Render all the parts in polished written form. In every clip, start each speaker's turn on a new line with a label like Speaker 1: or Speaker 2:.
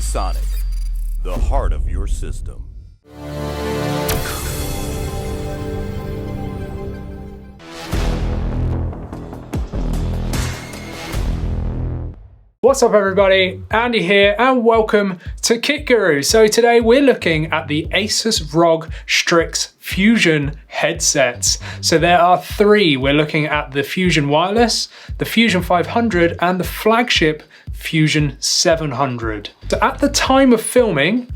Speaker 1: Sonic, the heart of your system.
Speaker 2: What's up everybody, Andy here and welcome to Kit Guru. So today we're looking at the Asus ROG Strix Fusion headsets. So there are three. We're looking at the Fusion Wireless, the Fusion 500 and the flagship Fusion 700. So at the time of filming,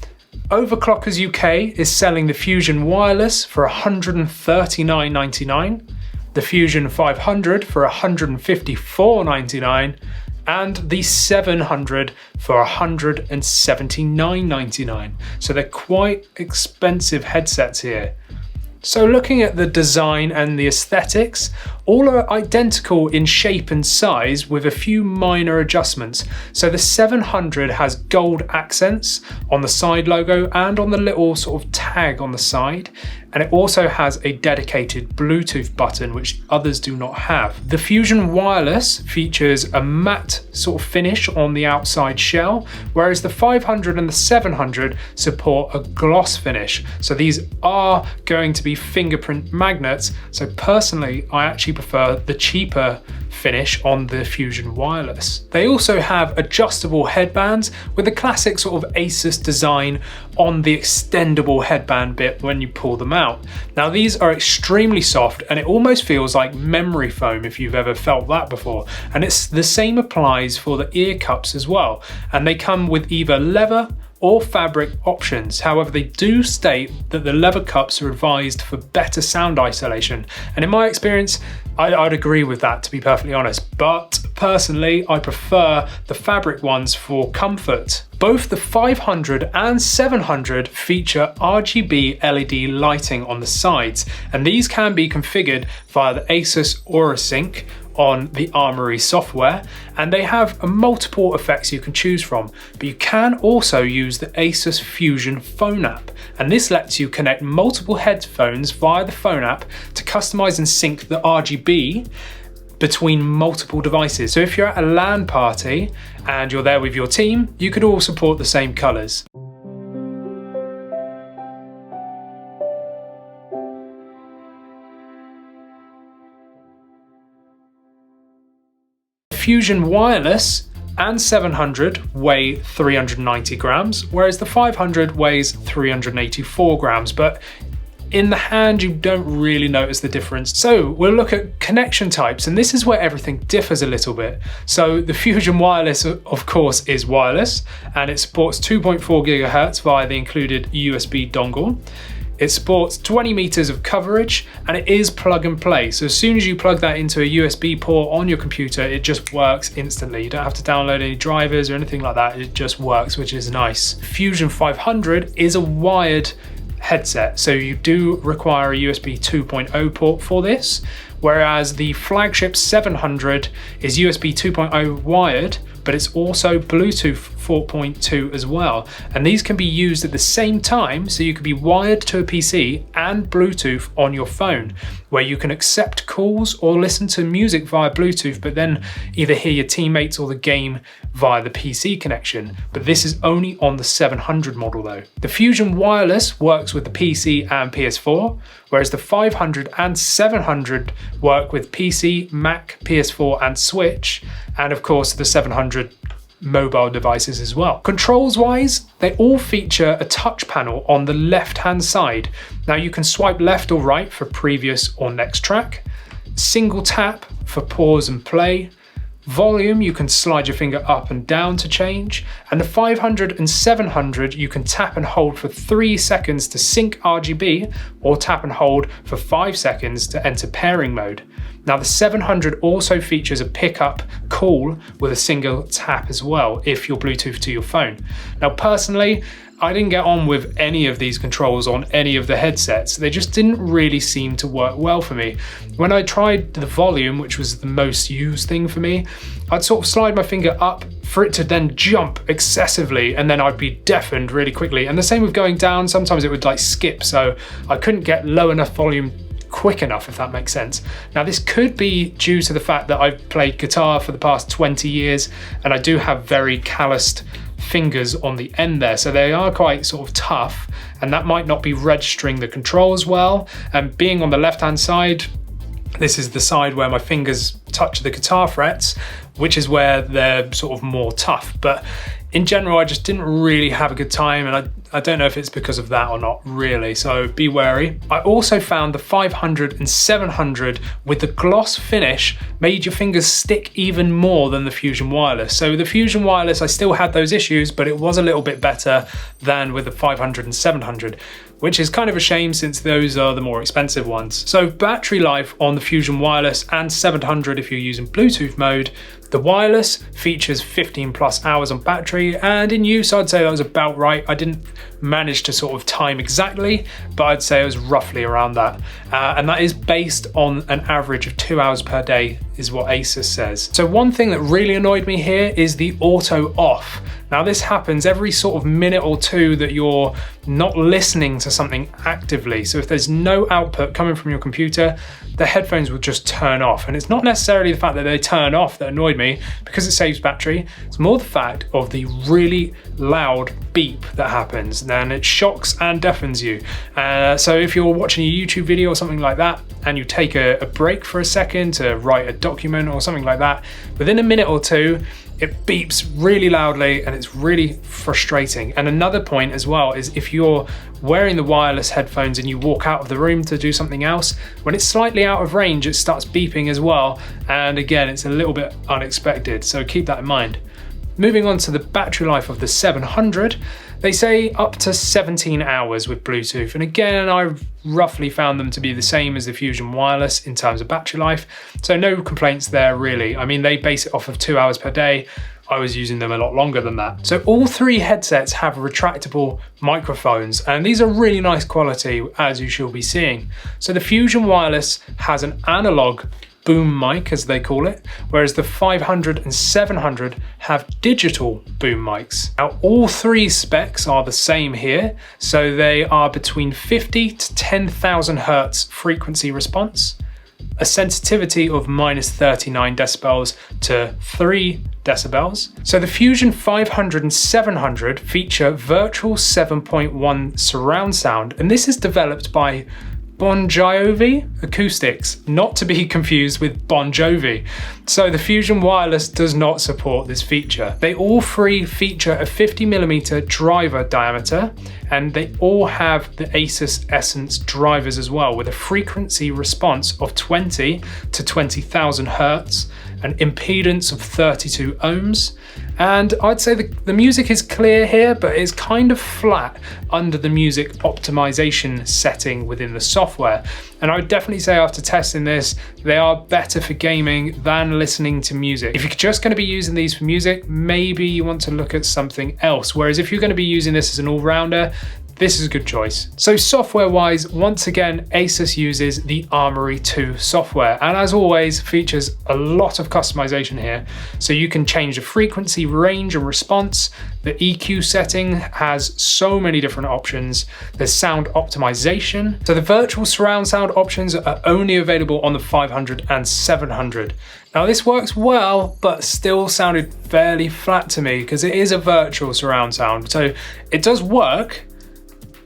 Speaker 2: Overclockers UK is selling the Fusion Wireless for $139.99, the Fusion 500 for $154.99, and the 700 for $179.99. So they're quite expensive headsets here. So looking at the design and the aesthetics, all are identical in shape and size with a few minor adjustments. So the 700 has gold accents on the side logo and on the little sort of tag on the side. And it also has a dedicated Bluetooth button, which others do not have. The Fusion Wireless features a matte sort of finish on the outside shell, whereas the 500 and the 700 support a gloss finish. So these are going to be fingerprint magnets. So personally, I actually prefer the cheaper finish on the Fusion Wireless. They also have adjustable headbands with the classic sort of Asus design on the extendable headband bit when you pull them out. Now these are extremely soft and it almost feels like memory foam if you've ever felt that before. And it's the same applies for the ear cups as well. And they come with either leather or fabric options. However, they do state that the leather cups are advised for better sound isolation. And in my experience, I'd agree with that, to be perfectly honest. But personally, I prefer the fabric ones for comfort. Both the 500 and 700 feature RGB LED lighting on the sides, and these can be configured via the Asus AuraSync on the Armoury software, and they have multiple effects you can choose from. But you can also use the Asus Fusion phone app, and this lets you connect multiple headphones via the phone app to customize and sync the RGB between multiple devices. So if you're at a LAN party and you're there with your team, you could all support the same colors. Fusion Wireless and 700 weigh 390 grams, whereas the 500 weighs 384 grams, but in the hand you don't really notice the difference. So we'll look at connection types, and this is where everything differs a little bit. So the Fusion Wireless, of course, is wireless, and it supports 2.4 gigahertz via the included USB dongle. It supports 20 meters of coverage, and it is plug and play. So as soon as you plug that into a USB port on your computer, it just works instantly. You don't have to download any drivers or anything like that. It just works, which is nice. Fusion 500 is a wired headset, so you do require a USB 2.0 port for this, whereas the flagship 700 is USB 2.0 wired, but it's also Bluetooth 4.2 as well. And these can be used at the same time, so you could be wired to a PC and Bluetooth on your phone, where you can accept calls or listen to music via Bluetooth, but then either hear your teammates or the game via the PC connection. But this is only on the 700 model though. The Fusion Wireless works with the PC and PS4, whereas the 500 and 700 work with PC, Mac, PS4 and Switch, and of course the 700 mobile devices as well. Controls wise, they all feature a touch panel on the left hand side. Now you can swipe left or right for previous or next track, single tap for pause and play, volume you can slide your finger up and down to change, and the 500 and 700 you can tap and hold for 3 seconds to sync RGB or tap and hold for 5 seconds to enter pairing mode. Now the 700 also features a pickup call with a single tap as well if you're Bluetooth to your phone. Now personally, I didn't get on with any of these controls on any of the headsets. They just didn't really seem to work well for me. When I tried the volume, which was the most used thing for me, I'd sort of slide my finger up for it to then jump excessively, and then I'd be deafened really quickly. And the same with going down, sometimes it would like skip, so I couldn't get low enough volume quick enough, if that makes sense. Now this could be due to the fact that I've played guitar for the past 20 years and I do have very calloused fingers on the end there, so they are quite sort of tough, and that might not be registering the controls well. And being on the left hand side, this is the side where my fingers touch the guitar frets, which is where they're sort of more tough. But in general, I just didn't really have a good time, and I don't know if it's because of that or not really, so be wary. I also found the 500 and 700 with the gloss finish made your fingers stick even more than the Fusion Wireless. So the Fusion Wireless, I still had those issues, but it was a little bit better than with the 500 and 700, which is kind of a shame since those are the more expensive ones. So battery life on the Fusion Wireless and 700 if you're using Bluetooth mode. The wireless features 15 plus hours on battery, and in use I'd say that was about right. I didn't manage to sort of time exactly, but I'd say it was roughly around that. And that is based on an average of 2 hours per day is what Asus says. So one thing that really annoyed me here is the auto off. Now this happens every sort of minute or two that you're not listening to something actively. So if there's no output coming from your computer, the headphones will just turn off. And it's not necessarily the fact that they turn off that annoyed me, because it saves battery. It's more the fact of the really loud beep that happens. Then it shocks and deafens you. So if you're watching a YouTube video or something like that, and you take a break for a second to write a document or something like that, within a minute or two, it beeps really loudly and it's really frustrating. And another point as well is if you're wearing the wireless headphones and you walk out of the room to do something else, when it's slightly out of range, it starts beeping as well. And again, it's a little bit unexpected, so keep that in mind. Moving on to the battery life of the 700, they say up to 17 hours with Bluetooth. And again, I roughly found them to be the same as the Fusion Wireless in terms of battery life. So no complaints there really. I mean, they base it off of 2 hours per day. I was using them a lot longer than that. So all three headsets have retractable microphones, and these are really nice quality, as you shall be seeing. So the Fusion Wireless has an analog boom mic, as they call it, whereas the 500 and 700 have digital boom mics. Now all three specs are the same here, so they are between 50 to 10,000 hertz frequency response, a sensitivity of -39 decibels to 3 decibels. So the Fusion 500 and 700 feature virtual 7.1 surround sound, and this is developed by Bon Jovi Acoustics, not to be confused with Bon Jovi. So the Fusion Wireless does not support this feature. They all three feature a 50mm driver diameter, and they all have the Asus Essence drivers as well, with a frequency response of 20 to 20,000 hertz, an impedance of 32 ohms, and I'd say the music is clear here, but it's kind of flat under the music optimization setting within the software. And I would definitely say after testing this, they are better for gaming than listening to music. If you're just going to be using these for music, maybe you want to look at something else. Whereas if you're going to be using this as an all-rounder, this is a good choice. So software-wise, once again, Asus uses the Armoury 2 software, and as always, features a lot of customization here. So you can change the frequency, range, and response. The EQ setting has so many different options. There's sound optimization. So the virtual surround sound options are only available on the 500 and 700. Now this works well, but still sounded fairly flat to me because it is a virtual surround sound. So it does work,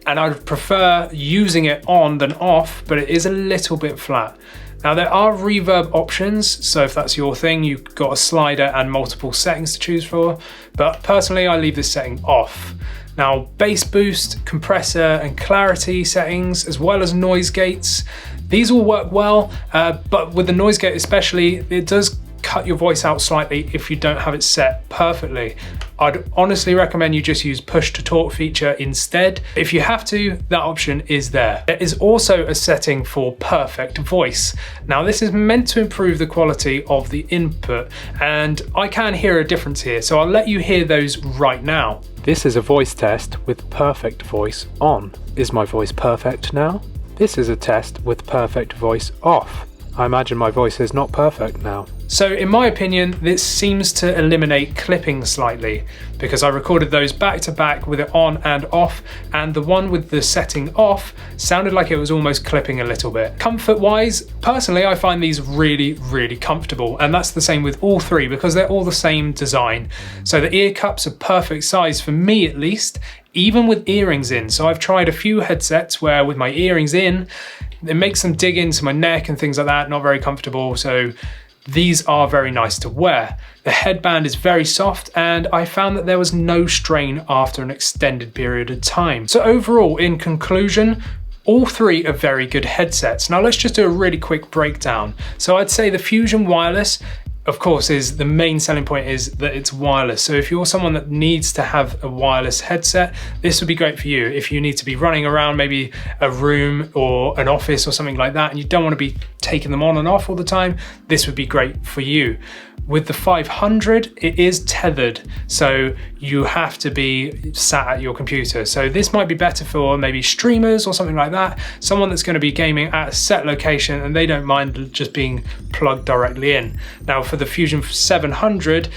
Speaker 2: and I'd prefer using it on than off, but it is a little bit flat. Now there are reverb options, so if that's your thing, you've got a slider and multiple settings to choose for, but personally I leave this setting off. Now bass boost, compressor and clarity settings, as well as noise gates, these all work well, but with the noise gate especially, it does cut your voice out slightly if you don't have it set perfectly. I'd honestly recommend you just use push to talk feature instead. If you have to, that option is there. There is also a setting for perfect voice. Now this is meant to improve the quality of the input, and I can hear a difference here, so I'll let you hear those right now.
Speaker 3: This is a voice test with perfect voice on. Is my voice perfect now? This is a test with perfect voice off. I imagine my voice is not perfect now.
Speaker 2: So in my opinion, this seems to eliminate clipping slightly, because I recorded those back to back with it on and off, and the one with the setting off sounded like it was almost clipping a little bit. Comfort wise, personally I find these really, really comfortable, and that's the same with all three because they're all the same design. So the ear cups are perfect size for me at least, even with earrings in. So I've tried a few headsets where with my earrings in, it makes them dig into my neck and things like that, not very comfortable. So these are very nice to wear. The headband is very soft, and I found that there was no strain after an extended period of time. So overall, in conclusion, all three are very good headsets. Now let's just do a really quick breakdown. So I'd say the Fusion Wireless, of course, is the main selling point is that it's wireless. So if you're someone that needs to have a wireless headset, this would be great for you. If you need to be running around maybe a room or an office or something like that, and you don't want to be taking them on and off all the time, this would be great for you. With the 500, it is tethered, so you have to be sat at your computer. So this might be better for maybe streamers or something like that, someone that's going to be gaming at a set location and they don't mind just being plugged directly in. Now for the Fusion 700,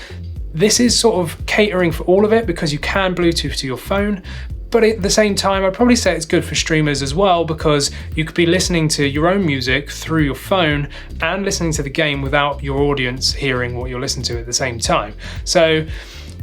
Speaker 2: this is sort of catering for all of it because you can Bluetooth to your phone, but at the same time, I'd probably say it's good for streamers as well because you could be listening to your own music through your phone and listening to the game without your audience hearing what you're listening to at the same time. So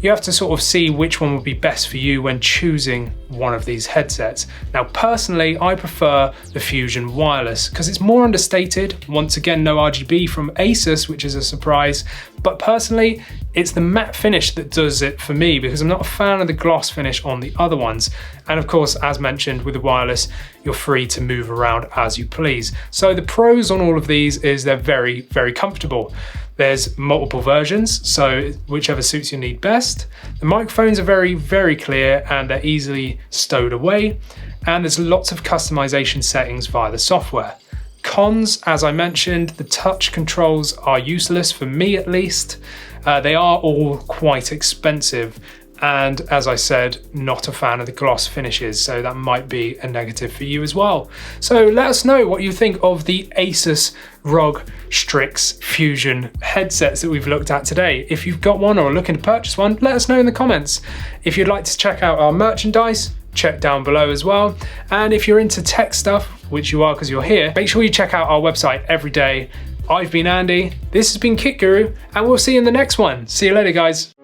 Speaker 2: you have to sort of see which one would be best for you when choosing one of these headsets. Now, personally, I prefer the Fusion Wireless because it's more understated. Once again, no RGB from Asus, which is a surprise. But personally, it's the matte finish that does it for me because I'm not a fan of the gloss finish on the other ones. And of course, as mentioned, with the wireless, you're free to move around as you please. So the pros on all of these is they're very, very comfortable. There's multiple versions, so whichever suits your need best. The microphones are very, very clear and they're easily stowed away. And there's lots of customization settings via the software. Cons, as I mentioned, the touch controls are useless for me at least. They are all quite expensive. And as I said, not a fan of the gloss finishes, so that might be a negative for you as well. So let us know what you think of the Asus ROG Strix Fusion headsets that we've looked at today. If you've got one or are looking to purchase one, let us know in the comments. If you'd like to check out our merchandise, check down below as well. And if you're into tech stuff, which you are because you're here, make sure you check out our website every day. I've been Andy, this has been Kit Guru, and we'll see you in the next one. See you later, guys.